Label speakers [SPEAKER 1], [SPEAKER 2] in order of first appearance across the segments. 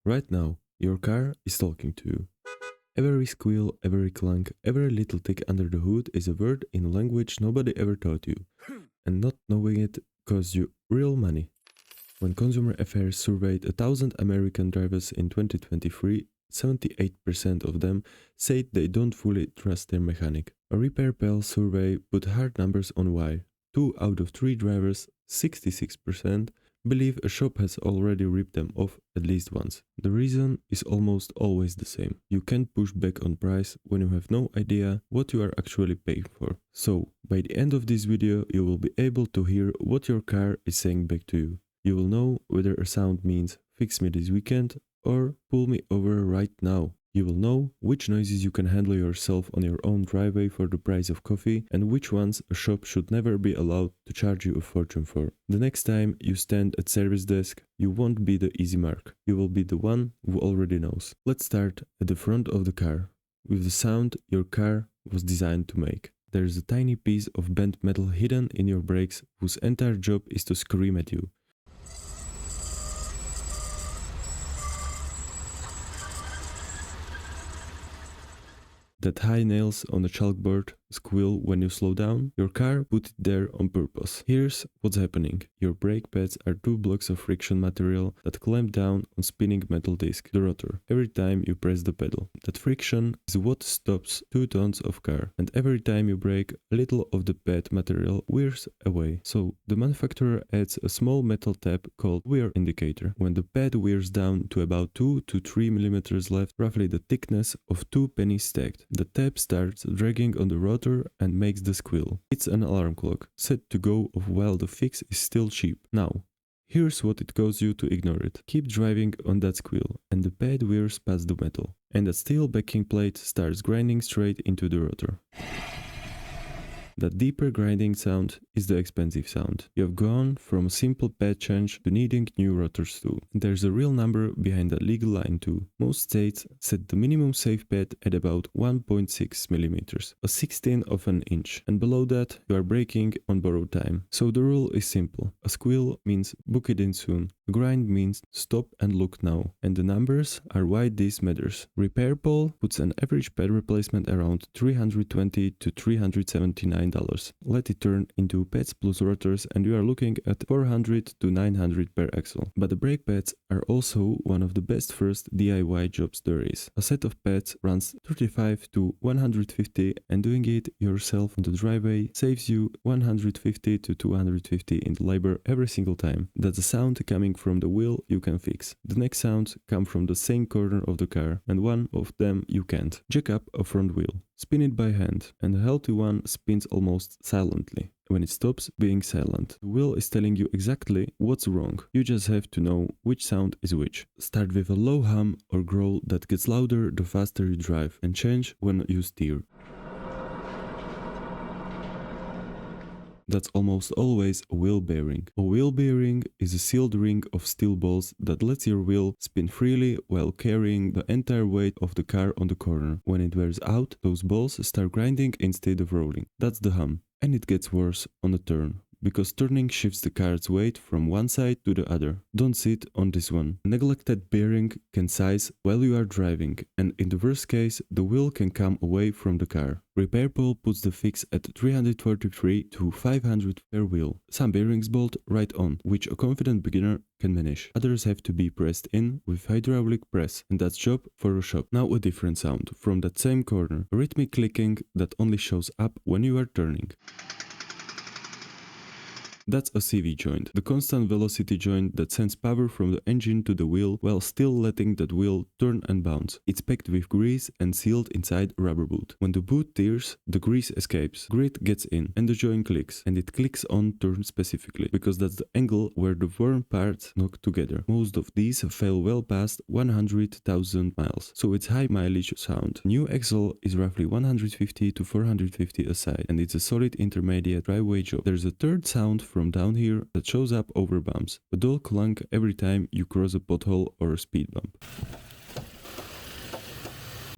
[SPEAKER 1] Right now, your car is talking to you. Every squeal, every clunk, every little tick under the hood is a word in a language nobody ever taught you. And not knowing it costs you real money. When Consumer Affairs surveyed 1,000 American drivers in 2023, 78% of them said they don't fully trust their mechanic. A Repair Pal survey put hard numbers on why. 2 out of 3 drivers, 66%, believe a shop has already ripped them off at least once. The reason is almost always the same. You can't push back on price when you have no idea what you are actually paying for. So, by the end of this video, you will be able to hear what your car is saying back to you. You will know whether a sound means fix me this weekend or pull me over right now. You will know which noises you can handle yourself on your own driveway for the price of coffee and which ones a shop should never be allowed to charge you a fortune for. The next time you stand at service desk, you won't be the easy mark. You will be the one who already knows. Let's start at the front of the car, with the sound your car was designed to make. There is a tiny piece of bent metal hidden in your brakes whose entire job is to scream at you. That high nails on a chalkboard squeal when you slow down, your car put it there on purpose. Here's what's happening. Your brake pads are 2 blocks of friction material that clamp down on spinning metal disc, the rotor, every time you press the pedal. That friction is what stops 2 tons of car, and every time you brake, a little of the pad material wears away. So the manufacturer adds a small metal tab called wear indicator. When the pad wears down to about 2 to 3 millimeters left, roughly the thickness of 2 pennies stacked, the tab starts dragging on the rotor and makes the squeal. It's an alarm clock, set to go off while the fix is still cheap. Now, here's what it costs you to ignore it. Keep driving on that squeal, and the pad wears past the metal, and that steel backing plate starts grinding straight into the rotor. That deeper grinding sound is the expensive sound. You have gone from a simple pad change to needing new rotors too. And there's a real number behind that legal line too. Most states set the minimum safe pad at about 1.6 millimeters, a 16th of an inch, and below that you are braking on borrowed time. So the rule is simple. A squeal means book it in soon. A grind means stop and look now. And the numbers are why this matters. Repair Pal puts an average pad replacement around $320 to $379. Let it turn into pads plus rotors and you are looking at $400 to $900 per axle. But the brake pads are also one of the best first DIY jobs there is. A set of pads runs $35 to $150 and doing it yourself on the driveway saves you $150 to $250 in labor every single time. That's a sound coming from the wheel you can fix. The next sounds come from the same corner of the car and one of them you can't. Jack up a front wheel. Spin it by hand, and the healthy one spins almost silently. When it stops being silent, the wheel is telling you exactly what's wrong. You just have to know which sound is which. Start with a low hum or growl that gets louder the faster you drive, and change when you steer. That's almost always a wheel bearing. A wheel bearing is a sealed ring of steel balls that lets your wheel spin freely while carrying the entire weight of the car on the corner. When it wears out, those balls start grinding instead of rolling. That's the hum. And it gets worse on a turn, because turning shifts the car's weight from one side to the other. Don't sit on this one. A neglected bearing can size while you are driving, and in the worst case, the wheel can come away from the car. Repair Pal puts the fix at $343 to $500 per wheel. Some bearings bolt right on, which a confident beginner can manage. Others have to be pressed in with hydraulic press, and that's job for a shop. Now a different sound from that same corner. A rhythmic clicking that only shows up when you are turning. That's a CV joint, the constant velocity joint that sends power from the engine to the wheel while still letting that wheel turn and bounce. It's packed with grease and sealed inside a rubber boot. When the boot tears, the grease escapes, grit gets in, and the joint clicks. And it clicks on turn specifically, because that's the angle where the worn parts knock together. Most of these fail well past 100,000 miles, so it's high mileage sound. New axle is roughly 150 to 450 a side, and it's a solid intermediate driveway job. There's a third sound from down here that shows up over bumps, a dull clunk every time you cross a pothole or a speed bump.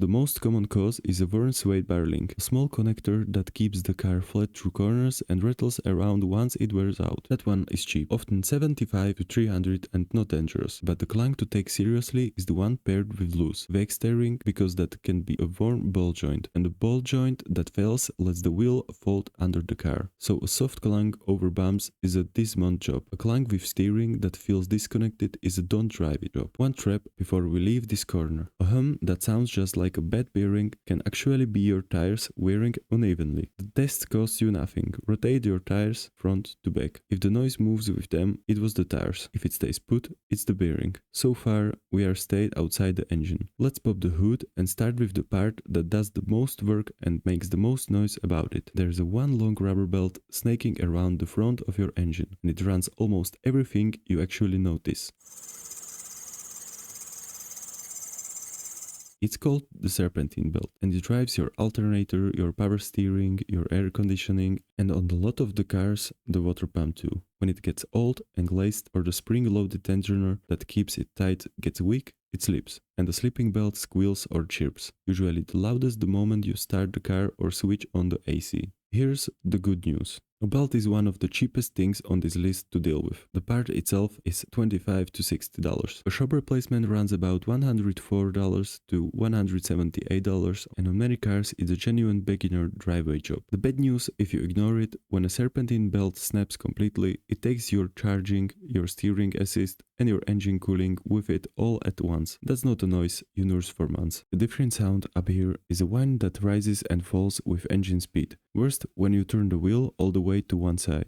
[SPEAKER 1] The most common cause is a worn suede barreling, a small connector that keeps the car flat through corners and rattles around once it wears out. That one is cheap, often 75 to 300 and not dangerous, but the Clunk to take seriously is the one paired with loose, vague steering, because that can be a worn ball joint, and the ball joint that fails lets the wheel fold under the car. So a soft Clunk over bumps is a dismount job. A Clunk with steering that feels disconnected is a don't drive it job. One trap before we leave this corner. A hum that sounds just like a bad bearing can actually be your tires wearing unevenly. The test costs you nothing. Rotate your tires front to back. If the noise moves with them, it was the tires. If it stays put, it's the bearing. So far, we are stayed outside the engine. Let's pop the hood and start with the part that does the most work and makes the most noise about it. There's a one long rubber belt snaking around the front of your engine, and it runs almost everything you actually notice. It's called the Serpentine belt, and it drives your alternator, your power steering, your air conditioning, and on a lot of the cars, the water pump too. When it gets old and glazed, or the spring-loaded tensioner that keeps it tight gets weak, it slips, and the slipping belt squeals or chirps, usually the loudest the moment you start the car or switch on the AC. Here's the good news. A belt is one of the cheapest things on this list to deal with. The part itself is $25 to $60. A shop replacement runs about $104 to $178, and on many cars it's a genuine beginner driveway job. The bad news, if you ignore it, when a Serpentine belt snaps completely, it takes your charging, your steering assist, and your engine cooling with it all at once. That's not a noise you nurse for months. The different sound up here is a whine that rises and falls with engine speed. Worst when you turn the wheel all the way to one side.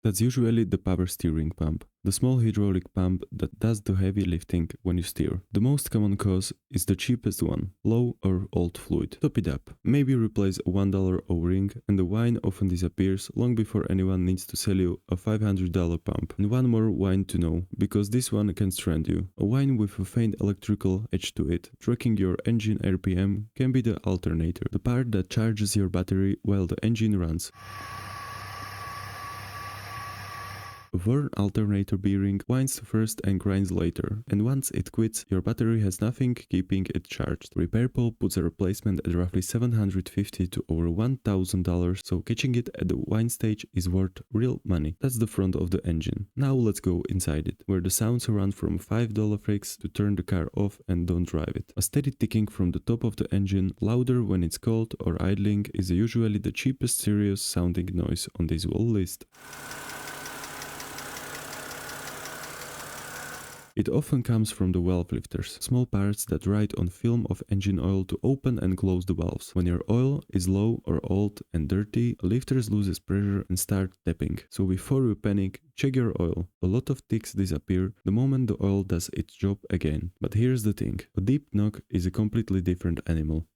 [SPEAKER 1] That's usually the power steering pump, the small hydraulic pump that does the heavy lifting when you steer. The most common cause is the cheapest one, low or old fluid. Top it up, maybe replace a $1 O-ring, and the whine often disappears long before anyone needs to sell you a $500 pump. And one more whine to know, because this one can strand you. A whine with a faint electrical edge to it, tracking your engine RPM, can be the alternator, the part that charges your battery while the engine runs. A worn alternator bearing whines first and grinds later, and once it quits, your battery has nothing keeping it charged. Repair Pole puts a replacement at roughly $750 to over $1,000, so catching it at the whine stage is worth real money. That's the front of the engine. Now let's go inside it, where the sounds run from $5 freaks to turn the car off and don't drive it. A steady ticking from the top of the engine, louder when it's cold or idling, is usually the cheapest serious sounding noise on this whole list. It often comes from the valve lifters, small parts that ride on film of engine oil to open and close the valves. When your oil is low or old and dirty, lifters loses pressure and start tapping. So before you panic, check your oil. A lot of ticks disappear the moment the oil does its job again. But here's the thing, a deep knock is a completely different animal.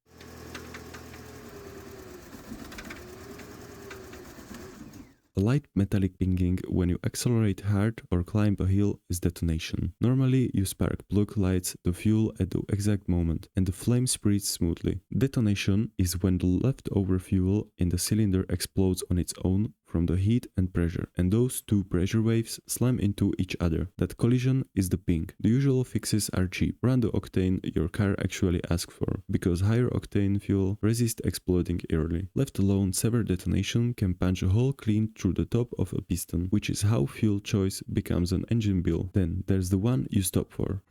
[SPEAKER 1] A light metallic pinging when you accelerate hard or climb a hill is detonation. Normally, you spark plug lights the fuel at the exact moment, and the flame spreads smoothly. Detonation is when the leftover fuel in the cylinder explodes on its own from the heat and pressure, and those two pressure waves slam into each other. That collision is the ping. The usual fixes are cheap. Run the octane your car actually asks for, because higher octane fuel resists exploding early. Left alone, severe detonation can punch a hole clean through the top of a piston, which is how fuel choice becomes an engine bill. Then there's the one you stop for.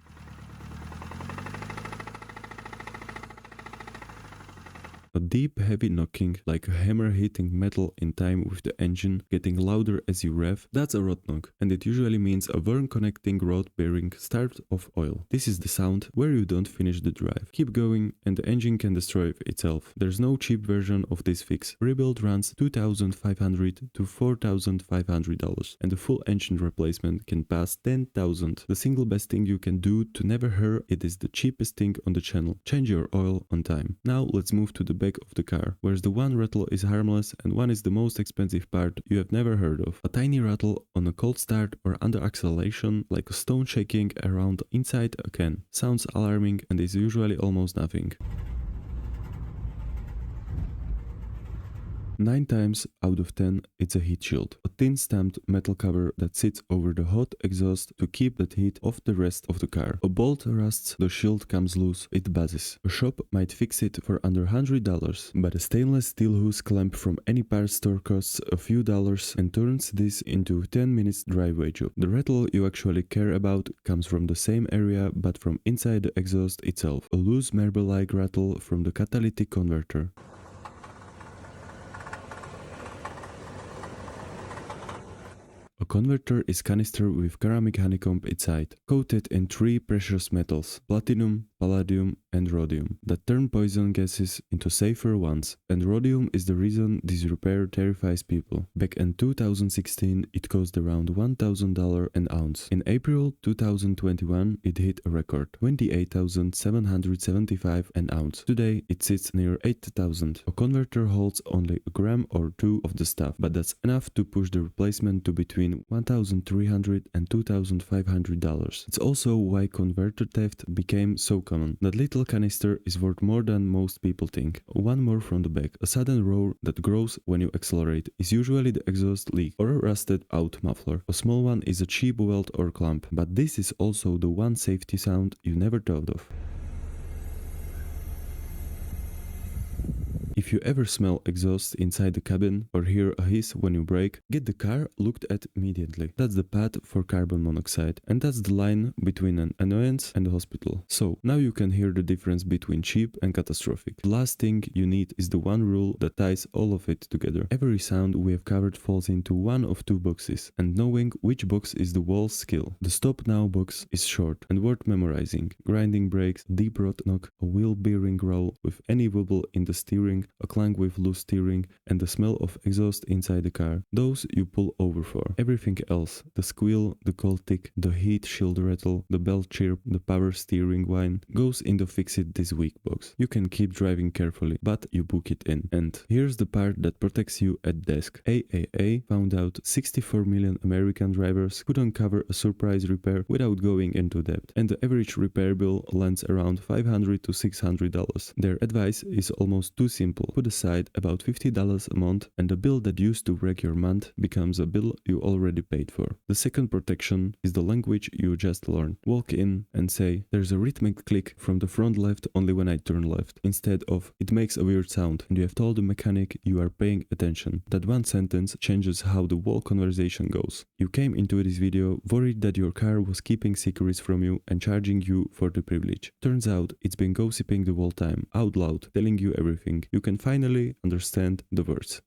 [SPEAKER 1] A deep, heavy knocking, like a hammer hitting metal in time with the engine getting louder as you rev, that's a rod knock, and it usually means a worn connecting rod bearing starved of oil. This is the sound where you don't finish the drive. Keep going and the engine can destroy itself. There's no cheap version of this fix. Rebuild runs $2,500 to $4,500, and the full engine replacement can pass $10,000. The single best thing you can do to never hear it is the cheapest thing on the channel. Change your oil on time. Now let's move to the back of the car, whereas the one rattle is harmless and one is the most expensive part you have never heard of. A tiny rattle on a cold start or under acceleration, like a stone shaking around inside a can, sounds alarming and is usually almost nothing. 9 times out of 10 it's a heat shield, a thin stamped metal cover that sits over the hot exhaust to keep that heat off the rest of the car. A bolt rusts, the shield comes loose, it buzzes. A shop might fix it for under $100, but a stainless steel hose clamp from any parts store costs a few dollars and turns this into a 10 minutes driveway job. The rattle you actually care about comes from the same area but from inside the exhaust itself, a loose marble-like rattle from the catalytic converter. A converter is canister with ceramic honeycomb inside, coated in 3 precious metals, platinum, palladium and rhodium, that turn poison gases into safer ones, and rhodium is the reason this repair terrifies people. Back in 2016 it cost around $1,000 an ounce. In April 2021 it hit a record, $28,775 an ounce. Today it sits near $8,000. A converter holds only a gram or 2 of the stuff, but that's enough to push the replacement to between $1,300 and $2,500. It's also why converter theft became so common. That little canister is worth more than most people think. One more from the back. A sudden roar that grows when you accelerate is usually the exhaust leak or a rusted out muffler. A small one is a cheap welt or clamp, but this is also the one safety sound you never thought of. If you ever smell exhaust inside the cabin or hear a hiss when you brake, get the car looked at immediately. That's the pad for carbon monoxide, and that's the line between an annoyance and a hospital. So now you can hear the difference between cheap and catastrophic. The last thing you need is the one rule that ties all of it together. Every sound we have covered falls into one of 2 boxes, and knowing which box is the wall's skill. The stop now box is short and worth memorizing. Grinding brakes, deep rod knock, a wheel bearing roll with any wobble in the steering, a clank with loose steering, and the smell of exhaust inside the car. Those you pull over for. Everything else, the squeal, the cold tick, the heat shield rattle, the bell chirp, the power steering whine, goes in the fix it this week box. You can keep driving carefully, but you book it in. And here's the part that protects you at desk. AAA found out 64 million American drivers couldn't cover a surprise repair without going into debt, and the average repair bill lands around $500 to $600. Their advice is almost too simple. Put aside about $50 a month and the bill that used to wreck your month becomes a bill you already paid for. The second protection is the language you just learned. Walk in and say, "There's a rhythmic click from the front left only when I turn left," instead of "it makes a weird sound," and you have told the mechanic you are paying attention. That one sentence changes how the whole conversation goes. You came into this video worried that your car was keeping secrets from you and charging you for the privilege. Turns out it's been gossiping the whole time, out loud, telling you everything. You can finally understand the words.